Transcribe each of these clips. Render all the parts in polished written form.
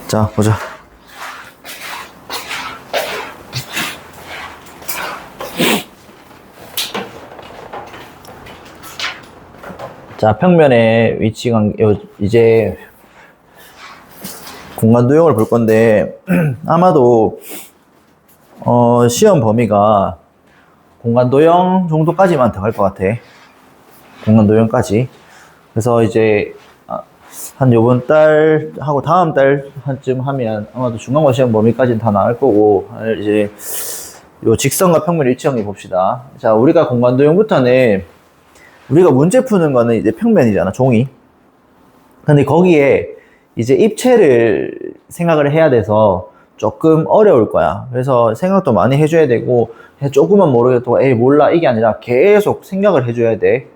자, 보자. 자, 평면의 위치 이제 공간 도형을 볼 건데 아마도 시험 범위가 공간 도형 정도까지만 들어갈 것 같아. 공간 도형까지. 그래서 이제 한 요번 달 하고 다음 달 한쯤 하면 아마도 중간고 시험 범위까지는 다 나올 거고, 이제 요 직선과 평면 위치 관계 봅시다. 자, 우리가 공간 도형부터는 우리가 문제 푸는 거는 이제 평면이잖아, 종이. 근데 거기에 이제 입체를 생각을 해야 돼서 조금 어려울 거야. 그래서 생각도 많이 해줘야 되고, 조금만 모르겠다고 에이 몰라 이게 아니라 계속 생각을 해줘야 돼.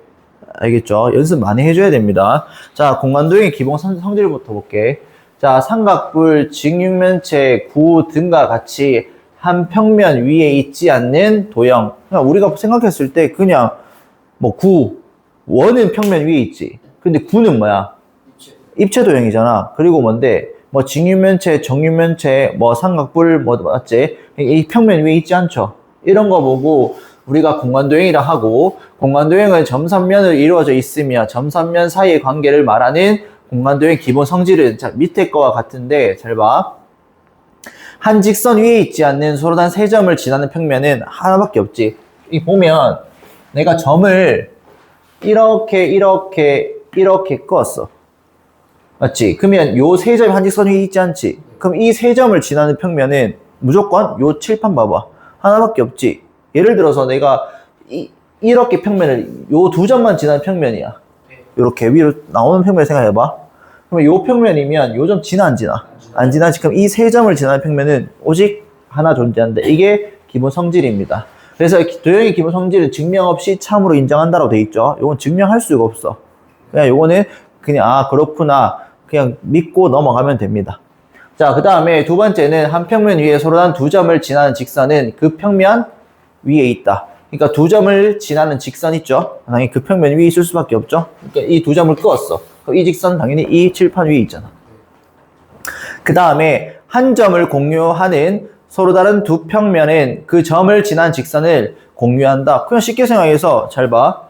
알겠죠? 연습 많이 해줘야 됩니다. 자, 공간도형의 기본 성질부터 볼게. 자, 삼각뿔, 직육면체, 구 등과 같이 한 평면 위에 있지 않는 도형. 그냥 우리가 생각했을 때 그냥 뭐 구, 원은 평면 위에 있지. 근데 구는 뭐야? 입체 도형이잖아. 그리고 뭔데? 뭐 직육면체, 정육면체, 뭐 삼각뿔, 뭐 맞지? 이 평면 위에 있지 않죠? 이런 거 보고 우리가 공간도형이라 하고, 공간도형은 점선면으로 이루어져 있으며 점선면 사이의 관계를 말하는 공간도형의 기본 성질은, 자, 밑에 거와 같은데 잘 봐. 한 직선 위에 있지 않는 서로 단 세 점을 지나는 평면은 하나밖에 없지. 이 보면 내가 점을 이렇게 껐어. 맞지? 그러면 요 세 점이 한 직선 위에 있지 않지? 그럼 이 세 점을 지나는 평면은 무조건 요 칠판 봐봐. 하나밖에 없지. 예를 들어서 내가 이렇게 평면을 요 두 점만 지나는 평면이야. 이렇게 위로 나오는 평면을 생각해봐. 그러면 요 평면이면 요 점 지나 안 지나? 안 지나지. 그럼 이 세 점을 지나는 평면은 오직 하나 존재한다. 이게 기본 성질입니다. 그래서 도형의 기본 성질은 증명 없이 참으로 인정한다라고 돼 있죠. 요건 증명할 수가 없어. 그냥 요거는 그냥 그렇구나 그냥 믿고 넘어가면 됩니다. 자, 그 다음에 두 번째는 한 평면 위에 서로 단 두 점을 지나는 직선은 그 평면 위에 있다. 그러니까 두 점을 지나는 직선 있죠? 당연히 그 평면 위에 있을 수밖에 없죠? 그러니까 이 두 점을 그었어. 그럼 이 직선 당연히 이 칠판 위에 있잖아. 그 다음에 한 점을 공유하는 서로 다른 두 평면은 그 점을 지난 직선을 공유한다. 그냥 쉽게 생각해서 잘 봐.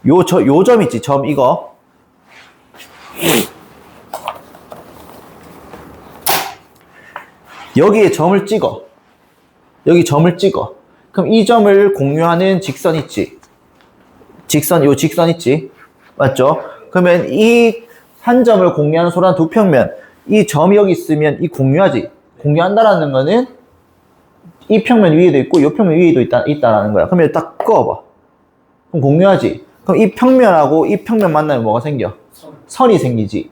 요 점 있지? 점 이거. 여기에 점을 찍어. 여기 점을 찍어. 그럼 이 점을 공유하는 직선 있지? 요 직선 있지? 맞죠? 그러면 이 한 점을 공유하는 서로 한 두 평면, 이 점이 여기 있으면 이 공유하지? 공유한다라는 거는 이 평면 위에도 있고 이 평면 위에도 있다라는 거야. 그러면 딱 그어봐. 그럼 공유하지? 그럼 이 평면하고 이 평면 만나면 뭐가 생겨? 선이 생기지.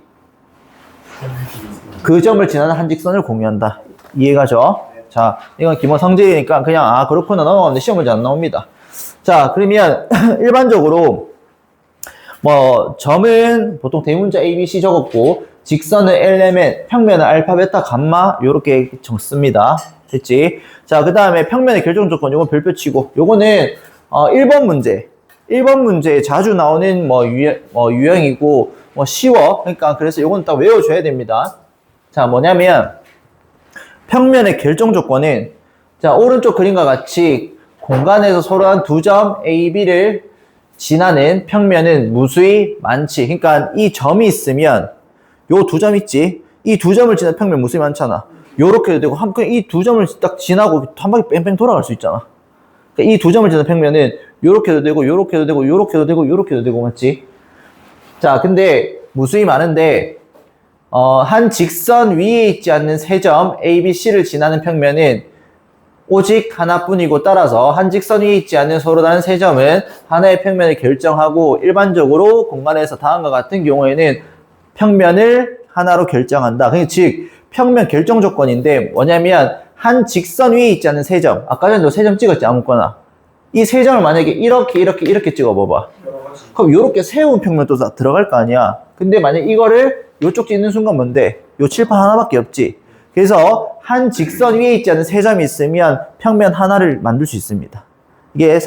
그 점을 지나는 한 직선을 공유한다. 이해가죠? 자, 이건 기본 성질이니까 그냥 그렇구나 넘어가는데 시험 문제 안 나옵니다. 자, 그러면 일반적으로 뭐 점은 보통 대문자 A, B, C 적었고 직선은 엘레멘, 평면은 알파, 베타, 감마 요렇게 적습니다. 됐지? 자, 그 다음에 평면의 결정 조건 요건 별표 치고 요거는 1번 문제에 자주 나오는 유형이고 쉬워. 그러니까 그래서 요건 딱 외워줘야 됩니다. 자, 뭐냐면 평면의 결정 조건은, 자, 오른쪽 그림과 같이 공간에서 서로 한 두 점 A, B를 지나는 평면은 무수히 많지. 그러니까 이 점이 있으면 요 두 점 있지? 이 두 점을 지나는 평면 무수히 많잖아. 요렇게도 되고 이 두 점을 딱 지나고 한 바퀴 뺑뺑 돌아갈 수 있잖아. 그러니까 이 두 점을 지나는 평면은 요렇게도 되고 요렇게도 되고 요렇게도 되고 요렇게도 되고 맞지? 자, 근데 무수히 많은데 한 직선 위에 있지 않는 세 점 A, B, C를 지나는 평면은 오직 하나뿐이고, 따라서 한 직선 위에 있지 않는 서로 다른 세 점은 하나의 평면을 결정하고 일반적으로 공간에서 다음과 같은 경우에는 평면을 하나로 결정한다. 그러니까 즉 평면 결정 조건인데 뭐냐면 한 직선 위에 있지 않는 세 점, 아까 전에 세 점 찍었지 아무거나. 이 세 점을 만약에 이렇게 찍어봐봐. 그럼 이렇게 세운 평면도 들어갈 거 아니야. 근데 만약 이거를 요쪽 찍는 순간 뭔데? 요 칠판 하나밖에 없지. 그래서 한 직선 위에 있지 않은 세 점이 있으면 평면 하나를 만들 수 있습니다. 이게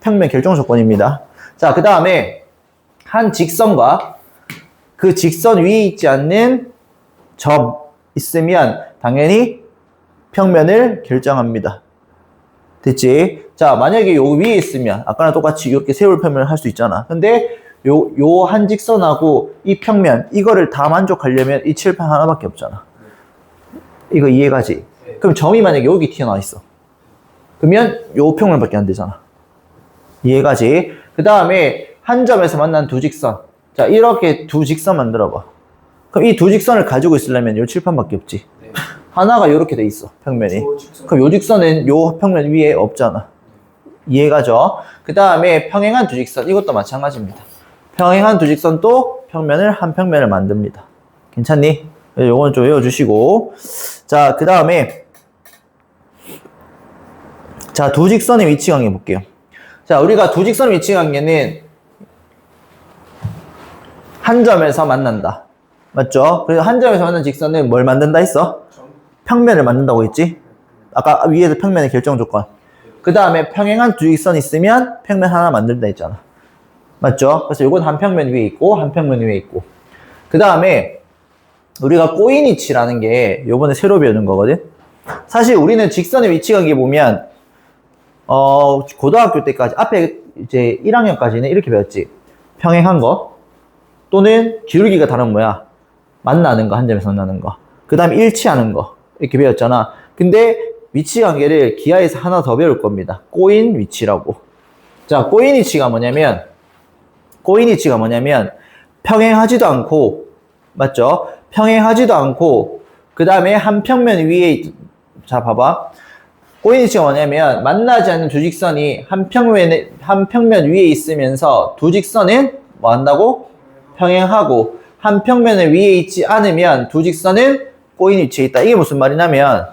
평면 결정 조건입니다. 자, 그 다음에 한 직선과 그 직선 위에 있지 않는 점, 있으면 당연히 평면을 결정합니다. 됐지? 자, 만약에 요 위에 있으면 아까랑 똑같이 이렇게 세울 평면을 할 수 있잖아. 근데 요 한 직선하고 이 평면 이거를 다 만족하려면 이 칠판 하나밖에 없잖아. 이거 이해가지? 그럼 점이 만약에 여기 튀어나와 있어. 그러면 요 평면밖에 안 되잖아. 이해가지? 그 다음에 한 점에서 만난 두 직선. 자, 이렇게 두 직선 만들어봐. 그럼 이 두 직선을 가지고 있으려면 요 칠판밖에 없지. 네. 하나가 이렇게 돼 있어, 평면이. 그럼 요 직선은 요 평면 위에 없잖아. 이해가죠? 그 다음에 평행한 두 직선, 이것도 마찬가지입니다. 평행한 두 직선도 평면을 한 평면을 만듭니다. 괜찮니? 요건 좀 외워주시고. 자, 그 다음에 자, 두 직선의 위치 관계 볼게요. 자, 우리가 두 직선의 위치 관계는 한 점에서 만난다. 맞죠? 그래서 한 점에서 만난 직선은 뭘 만든다 했어? 평면을 만든다고 했지? 아까 위에서 평면의 결정 조건. 그 다음에 평행한 두 직선이 있으면 평면 하나 만든다 했잖아. 맞죠? 그래서 이건 한 평면 위에 있고 한 평면 위에 있고. 그 다음에 우리가 꼬인위치라는 게 요번에 새로 배우는 거거든. 사실 우리는 직선의 위치 관계 보면 고등학교 때까지 앞에 이제 1학년까지는 이렇게 배웠지. 평행한 거 또는 기울기가 다른 뭐야? 만나는 거, 한 점에서 만나는 거. 그 다음에 일치하는 거 이렇게 배웠잖아. 근데 위치 관계를 기하에서 하나 더 배울 겁니다. 꼬인 위치라고. 자, 꼬인 위치가 뭐냐면 평행하지도 않고, 맞죠? 평행하지도 않고 그 다음에 한 평면 위에, 자 봐봐. 꼬인 위치가 뭐냐면 만나지 않는 두 직선이 한 평면 위에 있으면서 두 직선은 뭐 한다고? 평행하고 한 평면 위에 있지 않으면 두 직선은 꼬인 위치에 있다. 이게 무슨 말이냐면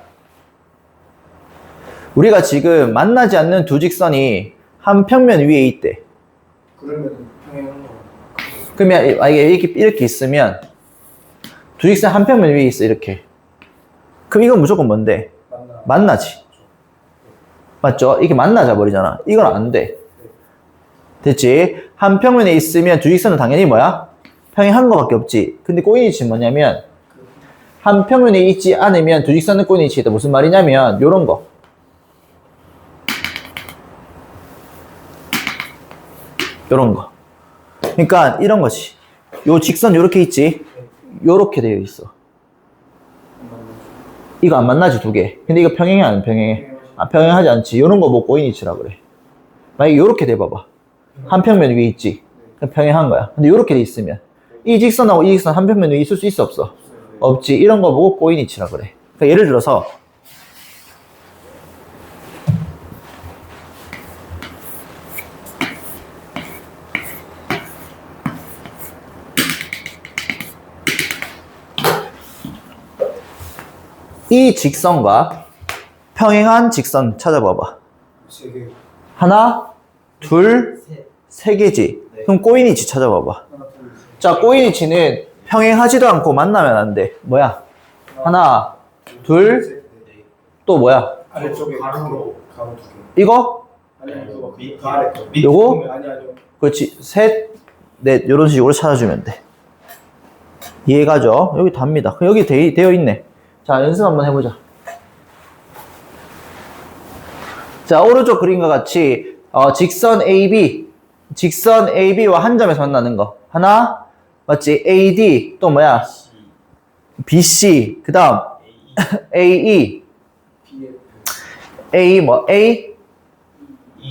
우리가 지금 만나지 않는 두 직선이 한 평면 위에 있대. 그러면 평행한 거. 그러면 만약에 이렇게 있으면 두 직선 한 평면 위에 있어, 이렇게. 그럼 이건 무조건 뭔데? 만나지. 맞죠? 이게 만나자 버리잖아. 이건 안 돼. 됐지? 한 평면에 있으면 두 직선은 당연히 뭐야? 평행한 거밖에 없지. 근데 꼬인 위치는 뭐냐면 한 평면에 있지 않으면 두 직선은 꼬인 위치에 있다. 무슨 말이냐면 요런 거. 요런 거. 그러니까 이런 거지. 요 직선 요렇게 있지? 요렇게 되어 있어. 이거 안 만나지, 두 개. 근데 이거 평행해, 안 평행해? 아, 평행하지 않지. 요런 거 뭐 꼬인 위치라 그래. 만약에 요렇게 돼봐봐. 한 평면 위에 있지? 그럼 평행한 거야. 근데 요렇게 돼 있으면 이 직선하고 이 직선 한 평면 위에 있을 수 있어, 없어? 없지. 이런 거 보고 꼬인 위치라 그래. 그러니까 예를 들어서 이 직선과 평행한 직선 찾아봐봐. 하나, 둘, 세 개지. 그럼 꼬인 위치 찾아봐봐. 자, 꼬인 위치는 평행하지도 않고 만나면 안 돼. 뭐야? 하나, 둘, 또 뭐야? 아래쪽에 가로 두 개. 이거? 아니 그 아래 거. 요거? 아니요. 그렇지. 셋, 넷, 요런 식으로 찾아주면 돼. 이해가죠? 여기 답니다. 여기 되어 있네. 자, 연습 한번 해보자. 자, 오른쪽 그림과 같이 직선 AB와 한 점에서 만나는 거. 하나, 맞지? AD, 또 뭐야? BC, 그 다음 AE, A,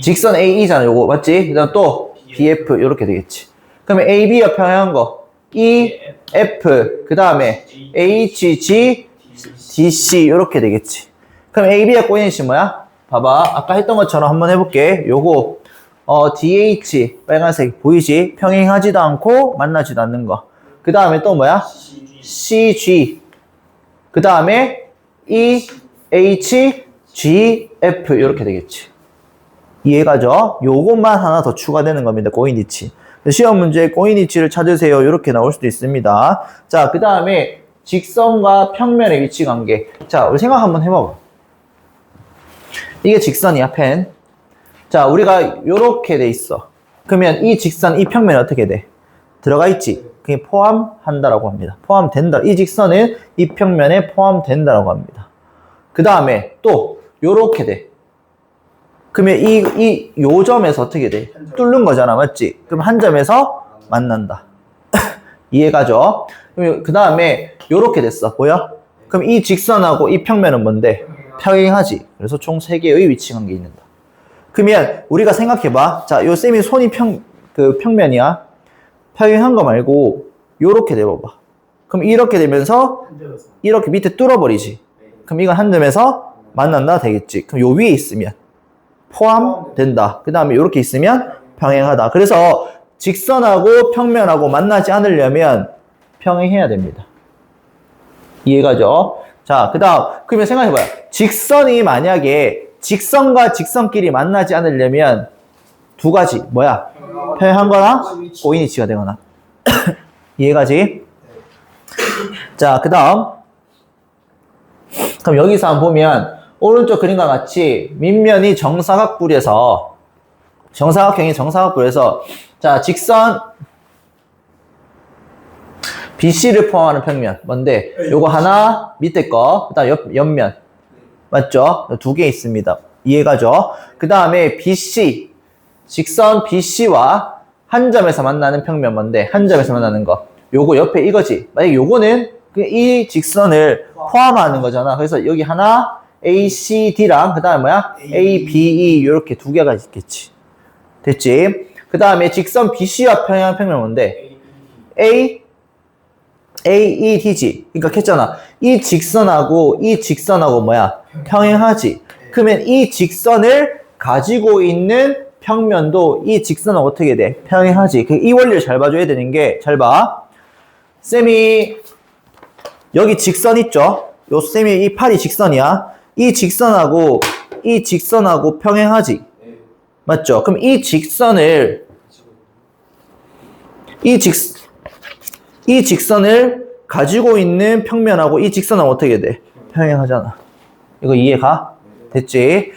직선 AE잖아, 요거. 맞지? 그 다음 또 BF, 요렇게 되겠지. 그러면 AB와 평행한 거. EF, 그 다음에 HG, DC, 요렇게 되겠지. 그럼 AB가 꼬인 위치 뭐야? 봐봐. 아까 했던 것처럼 한번 해볼게. 요거, DH, 빨간색, 보이지? 평행하지도 않고 만나지도 않는 거. 그 다음에 또 뭐야? CG. 그 다음에 EH, GF, 요렇게 되겠지. 이해가죠? 요것만 하나 더 추가되는 겁니다. 꼬인 위치. 시험 문제에 꼬인 위치를 찾으세요. 이렇게 나올 수도 있습니다. 자, 그 다음에 직선과 평면의 위치 관계. 자, 우리 생각 한번 해봐봐. 이게 직선이야, 펜. 자, 우리가 요렇게 돼 있어. 그러면 이 직선, 이 평면이 어떻게 돼? 들어가 있지? 그게 포함한다라고 합니다. 포함된다. 이 직선은 이 평면에 포함된다라고 합니다. 그 다음에 또 요렇게 돼. 그러면 요 점에서 어떻게 돼? 뚫는 거잖아, 맞지? 그럼 한 점에서 만난다. 이해가죠? 그 다음에 요렇게 됐어. 보여? 그럼 이 직선하고 이 평면은 뭔데? 평행하지. 그래서 총 3개의 위치 관계 있는다. 그러면 우리가 생각해봐. 자, 요 쌤이 손이 평면이야. 평행한 거 말고 요렇게 돼봐봐. 그럼 이렇게 되면서 이렇게 밑에 뚫어버리지. 그럼 이건 한 점에서 만난다 되겠지. 그럼 요 위에 있으면 포함된다. 그 다음에 이렇게 있으면 평행하다. 그래서 직선하고 평면하고 만나지 않으려면 평행해야 됩니다. 이해가죠? 자, 그 다음 그러면 생각해봐요. 직선이 만약에 직선과 직선끼리 만나지 않으려면 두 가지 뭐야? 평행하거나 꼬인위치가 되거나. 이해가지? 자, 그 다음 그럼 여기서 한번 보면 오른쪽 그림과 같이 밑면이 정사각뿔에서 정사각형이 정사각뿔에서 자 직선 BC를 포함하는 평면 뭔데? 요거 하나 밑에 거 그다음 옆면 맞죠? 두 개 있습니다. 이해가죠? 그 다음에 BC 직선 BC와 한 점에서 만나는 평면 뭔데? 한 점에서 만나는 거 요거 옆에 이거지. 만약에 요거는 이 직선을 포함하는 거잖아. 그래서 여기 하나 ACD랑 그 다음에 뭐야? ABE 이렇게 두 개가 있겠지. 됐지? 그 다음에 직선 BC와 평행한 평면 뭔데? AEDG. 그러니까 했잖아. 이 직선하고 뭐야? 평행하지. 그러면 이 직선을 가지고 있는 평면도 이 직선하고 어떻게 돼? 평행하지. 이 원리를 잘 봐줘야 되는 게, 잘 봐. 쌤이 여기 직선 있죠? 요 쌤이 이 팔이 직선이야. 이 직선하고 평행하지. 맞죠? 그럼 이 직선을 가지고 있는 평면하고 이 직선하고 어떻게 돼? 평행하잖아. 이거 이해가? 됐지?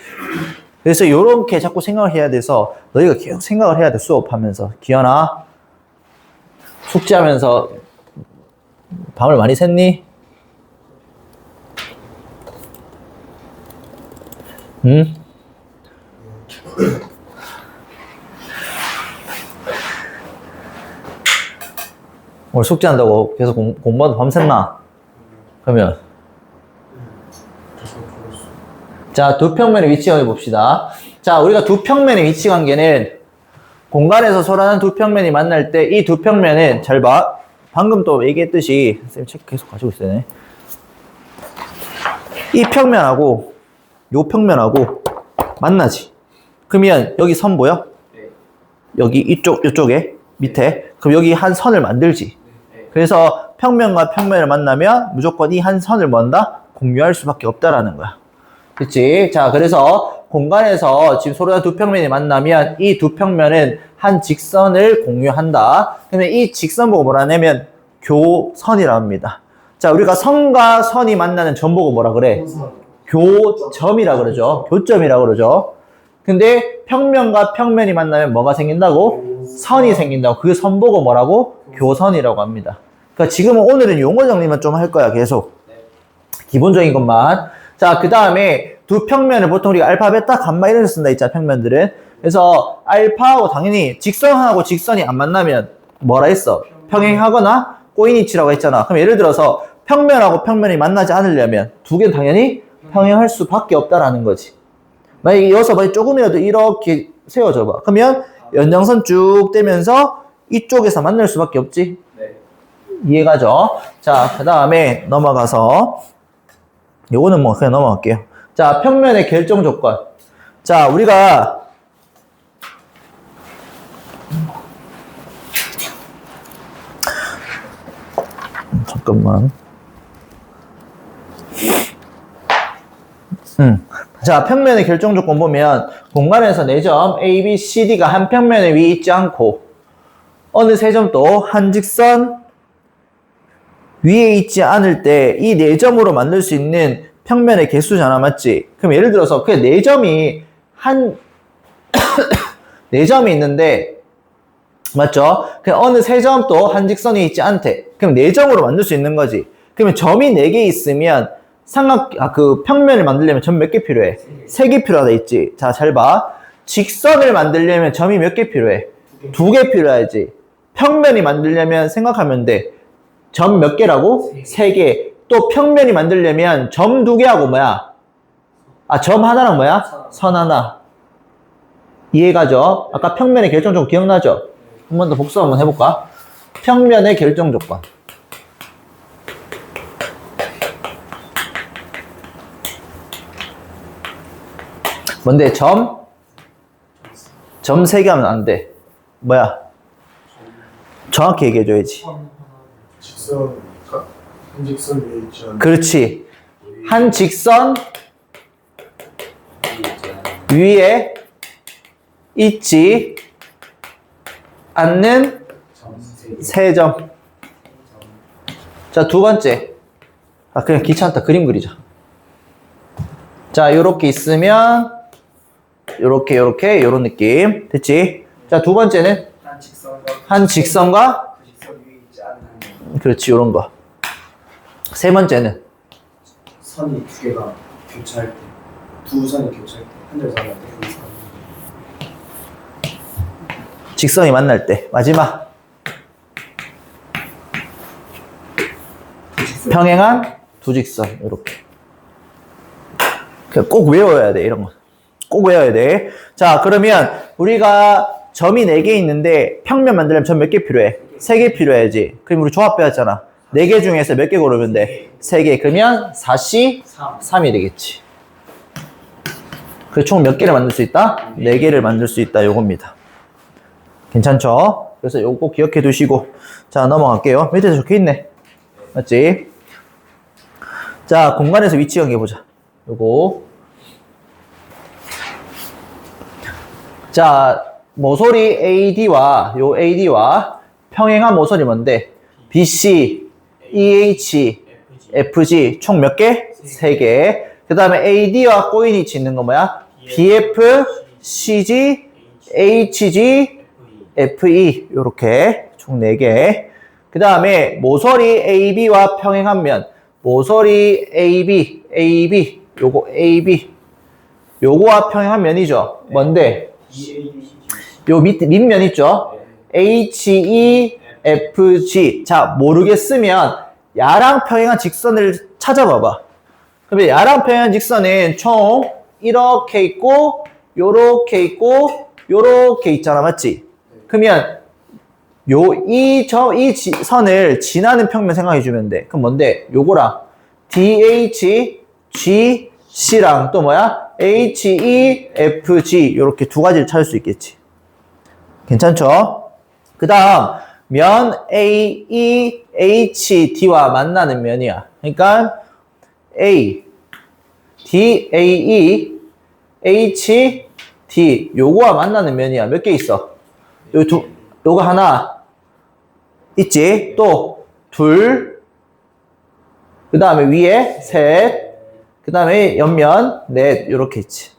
그래서 요렇게 자꾸 생각을 해야 돼서 너희가 계속 생각을 해야 돼. 수업하면서. 기현아, 숙제하면서 밤을 많이 샜니? 응? 오늘 숙제한다고 계속 공부하다 밤샜나? 그러면 자, 두 평면의 위치 관계 봅시다. 자, 우리가 두 평면의 위치 관계는 공간에서 서로 하는 두 평면이 만날 때 이 두 평면은 잘 봐. 방금 또 얘기했듯이 쌤 책 계속 가지고 있어요. 이 평면하고 요 평면하고 만나지. 그러면 여기 선 보여? 여기 이쪽에 밑에. 그럼 여기 한 선을 만들지. 그래서 평면과 평면을 만나면 무조건 이 한 선을 뭔다? 공유할 수밖에 없다라는 거야. 그치? 자, 그래서 공간에서 지금 서로 두 평면이 만나면 이 두 평면은 한 직선을 공유한다. 그러면 이 직선 보고 뭐라 하냐면 교선이라고 합니다. 자, 우리가 선과 선이 만나는 점 보고 뭐라 그래? 교점이라 그러죠. 교점이라 그러죠. 근데 평면과 평면이 만나면 뭐가 생긴다고? 선이 생긴다고. 그 선 보고 뭐라고? 교선이라고 합니다. 그러니까 지금은 오늘은 용어 정리만 좀 할 거야. 계속. 기본적인 것만. 자, 그 다음에 두 평면을 보통 우리가 알파, 베타, 감마 이런 데 쓴다 있잖아, 평면들은. 그래서 알파하고 당연히 직선하고 직선이 안 만나면 뭐라 했어? 평행하거나 꼬인위치라고 했잖아. 그럼 예를 들어서 평면하고 평면이 만나지 않으려면 두 개는 당연히 평행할 수밖에 없다라는 거지. 만약에 여기서 조금이라도 이렇게 세워줘봐. 그러면 연장선 쭉 떼면서 이쪽에서 만날 수밖에 없지. 이해가죠? 자, 그 다음에 넘어가서 요거는 뭐 그냥 넘어갈게요. 자, 평면의 결정 조건. 자, 우리가 잠깐만. 자, 평면의 결정 조건 보면 공간에서 4점 A, B, C, D가 한 평면에 위에 있지 않고 어느 세 점도 한 직선 위에 있지 않을 때 이 4점으로 만들 수 있는 평면의 개수잖아, 맞지? 그럼 예를 들어서 그 4점이 4점이 있는데 맞죠? 그냥 어느 세 점도 한 직선이 있지 않대. 그럼 네 점으로 만들 수 있는 거지. 그러면 점이 네 개 있으면 그 평면을 만들려면 점 몇 개 필요해? 세 개 필요하다 했지. 자, 잘 봐. 직선을 만들려면 점이 몇 개 필요해? 두 개 필요하지. 평면이 만들려면 생각하면 돼. 점 몇 개라고? 세 개. 또 평면이 만들려면 점 두 개하고 뭐야? 점 하나랑 뭐야? 선 하나. 이해가죠? 아까 평면의 결정 조건 기억나죠? 한 번 더 복습 한번 해볼까? 평면의 결정 조건. 뭔데? 점 3개 하면 안 돼. 뭐야? 정확히 얘기해줘야지. 직선, 한 직선 위에 있지 않는. 그렇지. 한 직선 위에 있지 않는 세 점. 자, 두 번째. 그냥 귀찮다. 그림 그리자. 자, 요렇게 있으면 요렇게 요런 느낌. 됐지? 자, 두 번째는 한 직선과 그 직선 위에 있지 않는. 그렇지, 요런 거. 세 번째는 선이 두 개가 교차할 때, 두 선이 교차할 때, 한 점 선할 때 교차. 직선이 만날 때. 마지막. 평행한 두 직선. 요렇게. 꼭 외워야 돼, 이런 거. 꼭 외워야 돼. 자, 그러면 우리가 점이 4개 있는데 평면 만들려면 점 몇 개 필요해? 3개 필요해야지. 그럼 우리 조합 배웠잖아. 4개 중에서 몇 개 고르면 돼? 3개. 그러면 4C 3이 되겠지. 그래서 총 몇 개를 만들 수 있다? 4개를 만들 수 있다. 요겁니다. 괜찮죠? 그래서 요거 꼭 기억해 두시고. 자, 넘어갈게요. 밑에 적혀있네. 맞지? 자, 공간에서 위치 관계보자. 요거. 자, 모서리 AD와 평행한 모서리 뭔데? BC, EH, FG 총 몇 개? 3개. 그 다음에 AD와 꼬인위치 있는 거 뭐야? BF, CG, HG, FE 요렇게 총 4개. 그 다음에 모서리 AB와 평행한 면 모서리 AB 요거 AB 요거와 평행한 면이죠. 뭔데? 요 밑면 있죠? HEFG. 자, 모르겠으면 야랑 평행한 직선을 찾아봐봐. 그러면 야랑 평행한 직선은 총 이렇게 있고 요렇게 있고 요렇게 있잖아. 맞지? 그러면 이 선을 지나는 평면 생각해주면 돼. 그럼 뭔데? 요거랑 DHGC랑 또 뭐야? HEFG 요렇게 두 가지를 찾을 수 있겠지. 괜찮죠? 그 다음 면 AEHD와 만나는 면이야. 그러니까 A, DAE, HD 요거와 만나는 면이야. 몇 개 있어? 요거 하나 있지? 또 둘, 그 다음에 위에 셋, 그 다음에 옆면 넷 요렇게 있지.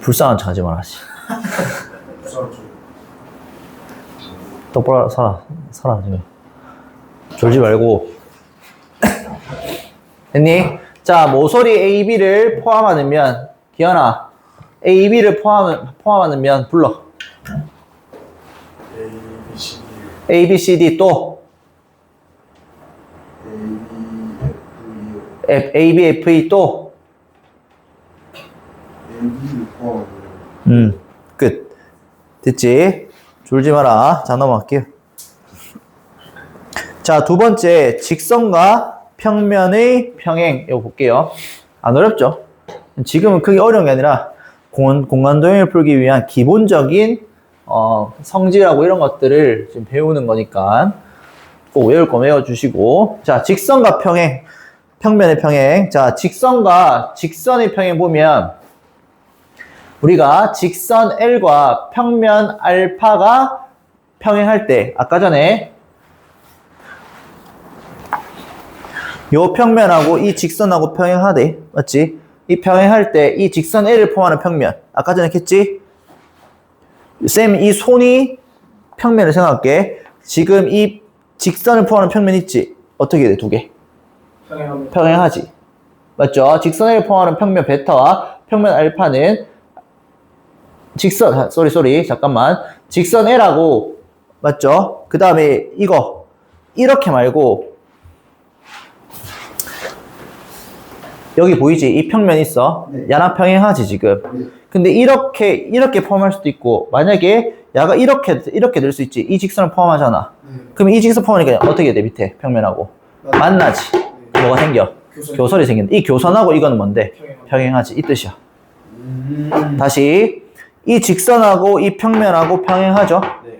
불쌍한 척 하지 마라. 똑바로 살아 지금. 졸지 말고. 됐니? 자, 모서리 AB를 포함하는 면, 기현아, AB를 포함하는 면 불러. ABCD 또 ABFE 또 끝. 됐지? 졸지 마라. 자, 넘어갈게요. 자, 두 번째 직선과 평면의 평행. 이거 볼게요. 안 어렵죠? 지금은 크게 어려운 게 아니라 공간 도형을 풀기 위한 기본적인 성질하고 이런 것들을 지금 배우는 거니까 꼭 외울 거 외워주시고. 자, 직선과 평행, 평면의 평행. 자, 직선과 직선의 평행 보면 우리가 직선 L과 평면 알파가 평행할 때 아까 전에 요 평면하고 이 직선하고 평행하대. 맞지? 이 평행할 때 이 직선 L을 포함하는 평면. 아까 전에 했지? 쌤, 이 손이 평면을 생각할게. 지금 이 직선을 포함하는 평면 있지? 어떻게 돼, 두 개? 평행하지. 맞죠? 직선 L을 포함하는 평면 베타와 평면 알파는 직선, 잠깐만. 직선 L하고, 맞죠? 그 다음에 이거. 이렇게 말고, 여기 보이지? 이 평면 있어. 네. 야랑 평행하지, 지금. 네. 근데 이렇게 포함할 수도 있고, 만약에 야가 이렇게 될 수 있지. 이 직선을 포함하잖아. 그럼 이 직선 포함하니까 어떻게 돼, 밑에 평면하고? 만나지. 뭐가 생겨? 교선이 생긴다. 이 교선하고 이거는 뭔데? 평행하지. 이 뜻이야. 다시. 이 직선하고 이 평면하고 평행하죠? 네.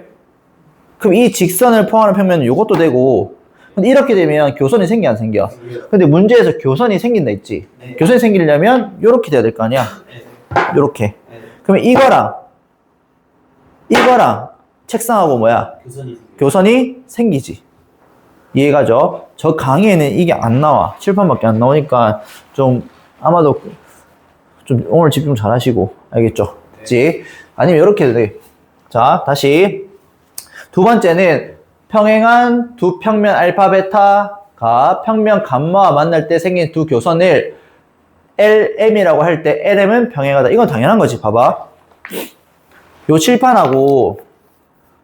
그럼 이 직선을 포함하는 평면은 이것도 되고, 근데 이렇게 되면 교선이 생겨, 안 생겨? 근데 문제에서 교선이 생긴다 했지? 네. 교선이 생기려면 이렇게 돼야 될 거 아니야? 요렇게. 네. 그러면 이거랑 책상하고 뭐야? 교선이 생기지. 이해가죠? 저 강의에는 이게 안 나와. 칠판밖에 안 나오니까 좀 아마도 좀 오늘 집중 잘 하시고. 알겠죠? 그치? 아니면 이렇게 해도 돼. 자, 다시. 두 번째는 평행한 두 평면 알파 베타가 평면 감마와 만날 때 생긴 두 교선을 LM이라고 할 때 LM은 평행하다. 이건 당연한 거지. 봐봐. 요 칠판하고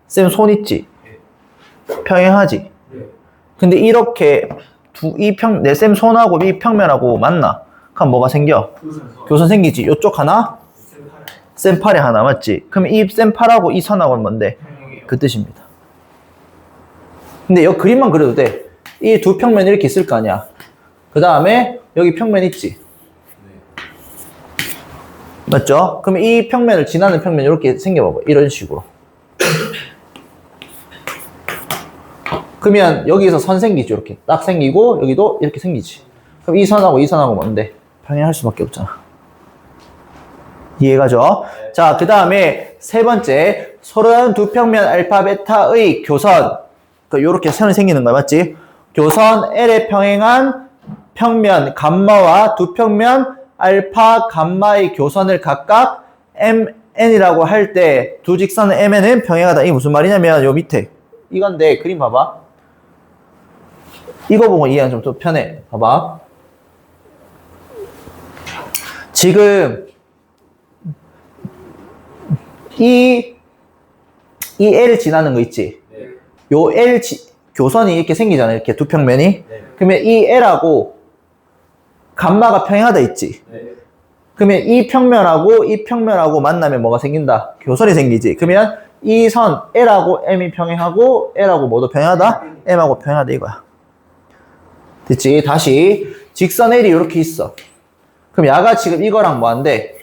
쌤 손 있지? 평행하지? 근데 이렇게 내 쌤 손하고 이 평면하고 만나. 그럼 뭐가 생겨? 교선 생기지? 요쪽 하나? 쌤 팔에 하나, 맞지? 그럼 이 쌤 팔하고 이 선하고는 뭔데? 그 뜻입니다. 근데 여기 그림만 그려도 돼. 이 두 평면 이렇게 있을 거 아니야. 그 다음에 여기 평면 있지? 맞죠? 그럼 이 평면을 지나는 평면 이렇게 생겨봐봐. 이런 식으로. 그러면 여기서 선 생기죠. 이렇게 딱 생기고 여기도 이렇게 생기지. 그럼 이 선하고 뭔데? 평행할 수밖에 없잖아. 이해가죠? 자, 그 다음에 세 번째, 서로 다른 두 평면 알파 베타의 교선. 요렇게 선이 생기는 거야, 맞지? 교선 L에 평행한 평면 감마와 두 평면 알파 감마의 교선을 각각 MN이라고 할 때 두 직선의 MN은 평행하다. 이게 무슨 말이냐면 요 밑에 이건데 그림 봐봐. 이거 보고 이해하기 좀 더 편해. 봐봐. 지금 이 L을 지나는 거 있지? 요 교선이 이렇게 생기잖아. 이렇게 두 평면이. 그러면 이 L하고 감마가 평행하다 있지? 그러면 이 평면하고 만나면 뭐가 생긴다? 교선이 생기지. 그러면 이 선 L하고 M이 평행하고 L하고 뭐도 평행하다? M하고 평행하다 이거야. 됐지? 다시 직선 L이 이렇게 있어. 그럼 야가 지금 이거랑 뭐한데?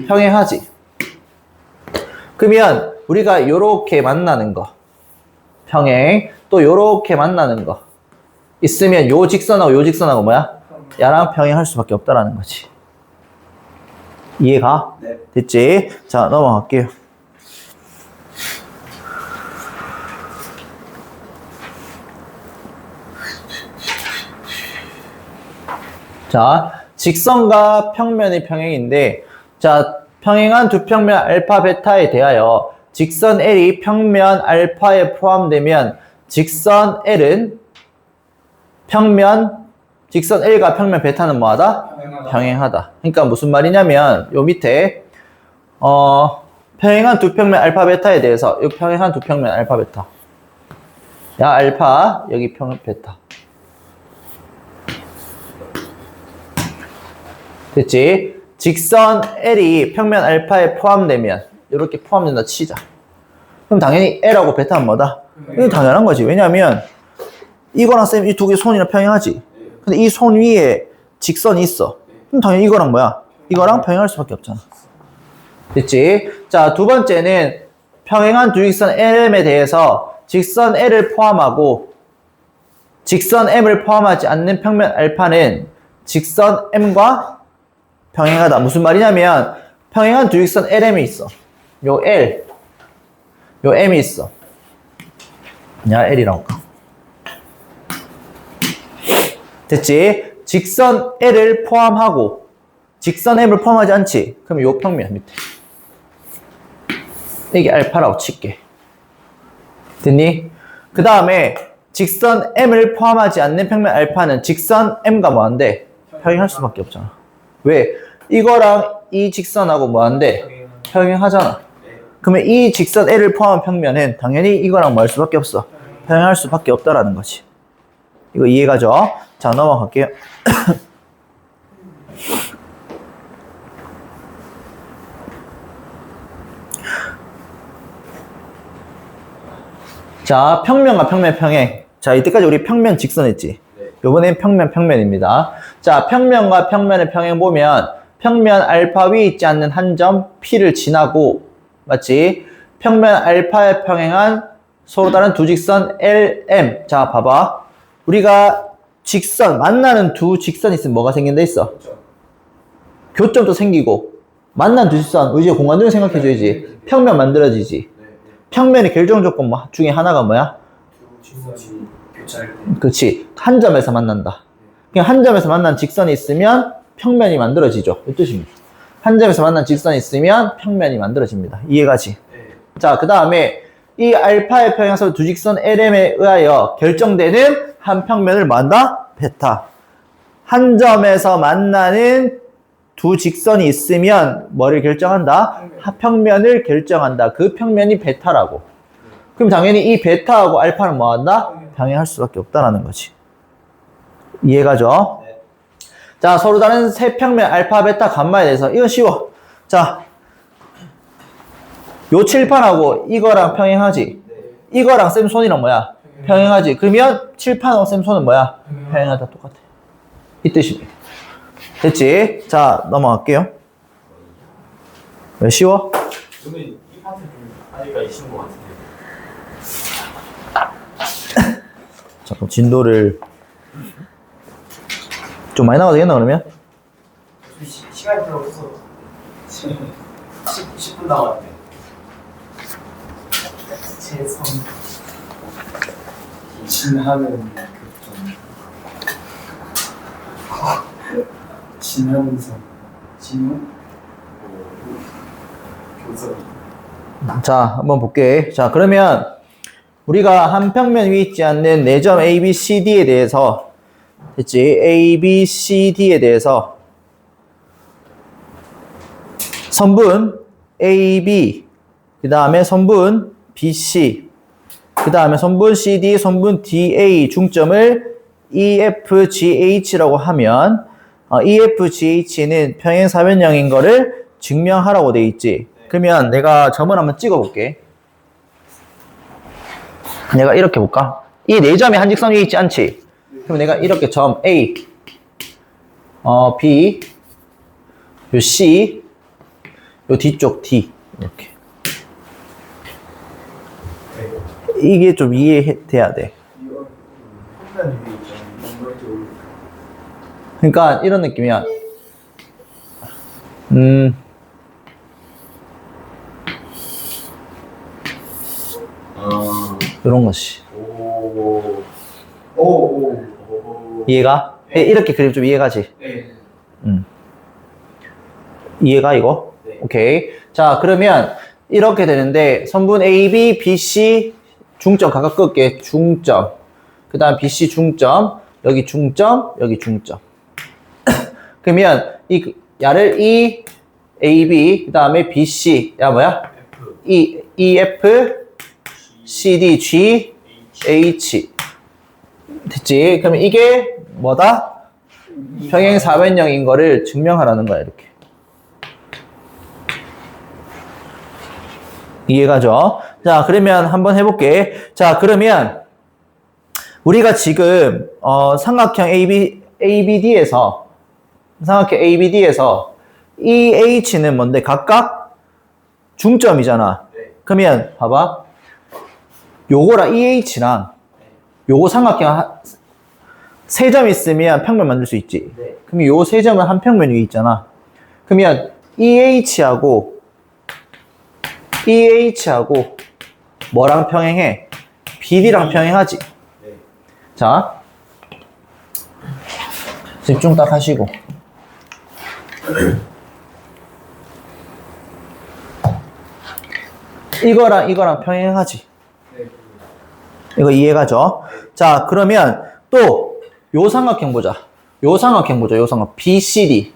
평행하지. 그러면 우리가 요렇게 만나는 거 평행, 또 요렇게 만나는 거 있으면 요 직선하고 뭐야? 야랑 평행할 수밖에 없다라는 거지. 이해가? 네. 됐지? 자, 넘어갈게요. 자, 직선과 평면의 평행인데, 자, 평행한 두 평면 알파 베타에 대하여 직선 L이 평면 알파에 포함되면 직선 L과 평면 베타는 뭐하다? 평행하다. 그러니까 무슨 말이냐면 요 밑에 평행한 두 평면 알파 베타에 대해서 요 평행한 두 평면 알파 베타. 야 알파 여기 평면 베타. 됐지? 직선 L이 평면 알파에 포함되면 이렇게 포함된다 치자. 그럼 당연히 L하고 베타는 뭐다? 이건 당연한 거지. 왜냐면 이거랑 쌤 이 두 개 손이랑 평행하지. 근데 이 손 위에 직선이 있어. 그럼 당연히 이거랑 뭐야? 이거랑 평행할 수밖에 없잖아. 됐지? 자, 두 번째는 평행한 두 직선 LM에 대해서 직선 L을 포함하고 직선 M을 포함하지 않는 평면 알파는 직선 M과 평행하다. 무슨 말이냐면 평행한 두 직선 LM이 있어. 요 L, 요 M이 있어. 야 L이라고. 됐지? 직선 L을 포함하고 직선 M을 포함하지 않지? 그럼 요 평면 밑에 이게 알파라고 칠게. 됐니? 그 다음에 직선 M을 포함하지 않는 평면 알파는 직선 M과 뭐한데? 평행할 수밖에 없잖아. 왜? 이거랑 이 직선하고 뭐한데? 평행하잖아. 그러면 이 직선 L을 포함한 평면은 당연히 이거랑 뭐 할 수밖에 없어? 평행할 수밖에 없다라는 거지. 이거 이해가죠? 자, 넘어갈게요. 자, 평면과 평면 평행. 자, 이때까지 우리 평면 직선 했지? 요번엔 평면 평면입니다. 자, 평면과 평면의 평행 보면 평면 알파 위에 있지 않는 한 점 P를 지나고 맞지? 평면 알파에 평행한 서로 다른 두 직선 LM. 자, 봐봐. 우리가 직선, 만나는 두 직선이 있으면 뭐가 생긴다 했어? 교점도 생기고 만난 두 직선, 우리 이제 공간도를 생각해줘야지. 평면 만들어지지. 평면의 결정 조건 중에 하나가 뭐야? 직선이 교차할 때. 그렇지. 한 점에서 만난다. 그냥 한 점에서 만난 직선이 있으면 평면이 만들어지죠. 이 뜻입니다. 한 점에서 만난 직선이 있으면 평면이 만들어집니다. 이해가지? 자, 그 다음에 이 알파의 평행선 두 직선 LM에 의하여 결정되는 한 평면을 뭐한다? 베타. 한 점에서 만나는 두 직선이 있으면 뭐를 결정한다? 평면을 결정한다. 그 평면이 베타라고. 그럼 당연히 이 베타하고 알파는 뭐한다? 평행할 수밖에 없다라는 거지. 이해가죠? 네. 자, 서로 다른 세 평면 알파, 베타, 감마에 대해서 이건 쉬워. 자, 요 칠판하고 이거랑 평행하지. 이거랑 쌤손이랑 뭐야? 평행하지. 그러면 칠판하고 쌤손은 뭐야? 평행하다 똑같아. 이 뜻입니다. 됐지? 자, 넘어갈게요. 왜 쉬워? 저는 이 파트 좀 아직까지 쉬운 것 같은데. 자, 그럼 진도를 좀 많이 나가도 되겠나 그러면? 시간이 별로 없어서 10분 남았네. 최선 진하는 교점. 진하면서 진우 교섭. 자, 한번 볼게. 자, 그러면 우리가 한 평면 위에 있지 않는 네 점 A, B, C, D에 대해서 됐지? A, B, C, D에 대해서 선분 A, B 그 다음에 선분 B, C 그 다음에 선분 C, D, 선분 D, A 중점을 E, F, G, H라고 하면 E, F, G, H는 평행사변형인 거를 증명하라고 돼 있지. 그러면 내가 점을 한번 찍어 볼게. 내가 이렇게 볼까? 이 네 점이 한 직선 위에 있지 않지? 그럼 내가 이렇게 점 A, B, 요 C, 요 뒤쪽 D 이렇게. 이게 좀 이해돼야 돼. 이거 평면 위에 있잖아요. 이걸 또 그러니까 이런 느낌이야. 이런 것이. 오. 이해가? 네. 이렇게 그리면 좀 이해가지? 네. 이해가 이거? 네. 오케이. 자, 그러면 이렇게 되는데 선분 AB, BC 중점 각각 끌게. 중점. 그 다음 BC 중점. 여기 중점. 여기 중점. 그러면 이 야를 E, AB 그 다음에 BC 야 뭐야? EF, CD, G, H 됐지? 그러면 이게 뭐다? 평행사변형인 거를 증명하라는 거야 이렇게. 이해가죠? 자, 그러면 한번 해볼게. 자, 그러면 우리가 지금 삼각형 ABD에서 EH는 뭔데? 각각 중점이잖아. 그러면 봐봐. 요거랑 EH랑 요거 삼각형 세 점 있으면 평면 만들 수 있지. 그러면 요 세 점은 한 평면 위에 있잖아. 그러면 EH하고 뭐랑 평행해? BD랑 평행하지. 자, 집중 딱 하시고. 이거랑 이거랑 평행하지. 네. 이거 이해가죠? 자, 그러면 또 요 삼각형 보자. 요 삼각형 보자. 요 삼각 BCD.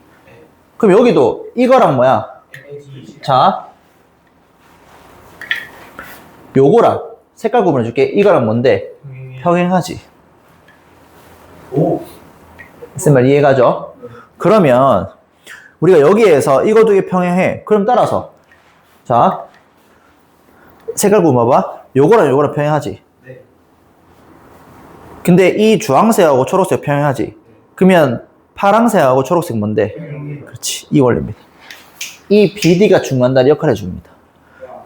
그럼 여기도 이거랑 뭐야? 자, 요거랑 색깔 구분해줄게. 이거랑 뭔데? 평행하지. 오. 무슨 말 이해가죠? 그러면 우리가 여기에서 이거 두 개 평행해. 그럼 따라서 자, 색깔 구분 봐봐. 요거랑 요거랑 평행하지. 네. 근데 이 주황색하고 초록색 평행하지. 그러면 파랑색하고 초록색 뭔데? 그렇지. 이 원리입니다. 이 BD가 중간다리 역할을 해줍니다.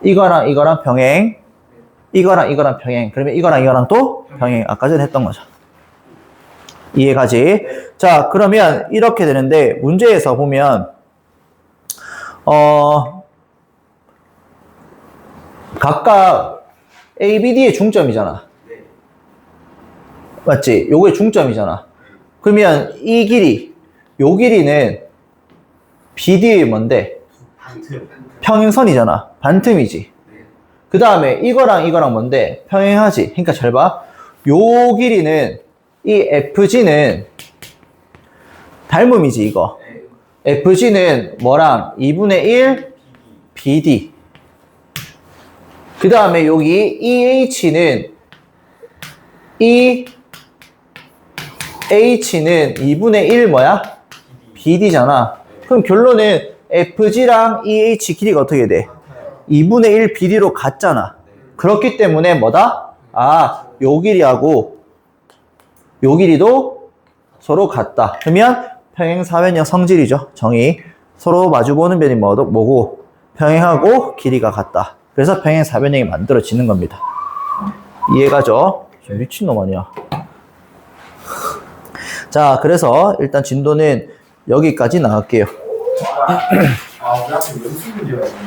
이거랑 이거랑 평행, 이거랑 이거랑 평행. 그러면 이거랑 이거랑 또 평행. 아까 전에 했던 거죠. 이해가지? 자, 그러면 이렇게 되는데 문제에서 보면 각각 ABD의 중점이잖아. 맞지? 요게 중점이잖아. 그러면 이 길이, 요 길이는 BD의 뭔데? 평행선이잖아. 반틈이지. 그 다음에 이거랑 이거랑 뭔데? 평행하지. 그러니까 잘 봐. 요 길이는 이 FG는 닮음이지 이거. FG는 뭐랑 2분의 1 BD. 그 다음에 여기 EH는 H는 2분의 1 뭐야? BD잖아. 그럼 결론은 FG랑 EH 길이가 어떻게 돼? 2분의 1 BD로 같잖아. 그렇기 때문에 뭐다? 아, 요 길이하고 요 길이도 서로 같다. 그러면 평행사변형 성질이죠. 정의. 서로 마주보는 변이 뭐고? 평행하고 길이가 같다. 그래서 평행사변형이 만들어지는 겁니다. 이해가죠? 미친놈 아니야. 자, 그래서 일단 진도는 여기까지 나갈게요. 우리 앞에 연습 문제가 있네.